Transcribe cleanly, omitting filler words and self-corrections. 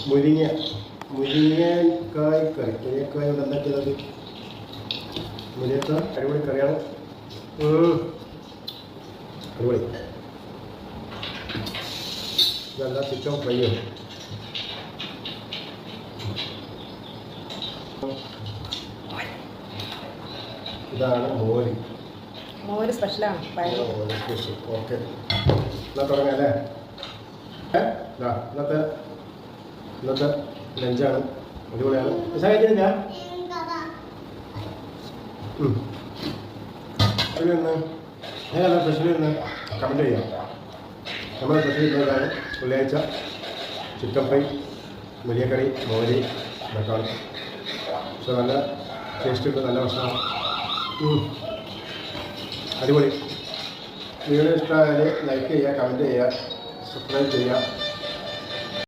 മുരിങ്ങക്കായ് കറി. മുരിങ്ങക്കായ കൊണ്ട് എന്തൊക്കെയത്? മുരിങ്ങക്കായ അടിപൊളി കറിയാണ്. അടിപൊളി. ഇതല്ല ചിക്കൻ ഫ്രൈയോ. ഇതാണ് മോര് സ്പെഷ്യലാണ്. ഓക്കെ, എന്നാൽ തുടങ്ങാല്ലേ. ഇന്നത്തെ ലഞ്ചാണ്. അടിപൊളിയാണ്. കഴിക്കുന്നില്ല സ്പെഷ്യൽ ഇന്ന് കമൻറ്റ് ചെയ്യാം. നമ്മുടെ സ്പെഷ്യൽ ഇന്നതാണ് വെള്ളിയാഴ്ച ചിക്കൻ ഫ്രൈ, മുരിങ്ങക്കറി, മോര് ഇതൊക്കെയാണ്. പക്ഷെ നല്ല ടേസ്റ്റ് ഉണ്ട്, നല്ല ഭക്ഷണമാണ്. അടിപൊളി. വീഡിയോ ഇഷ്ടമായാൽ ലൈക്ക് ചെയ്യുക, കമൻറ്റ് ചെയ്യുക, സബ്സ്ക്രൈബ് ചെയ്യുക.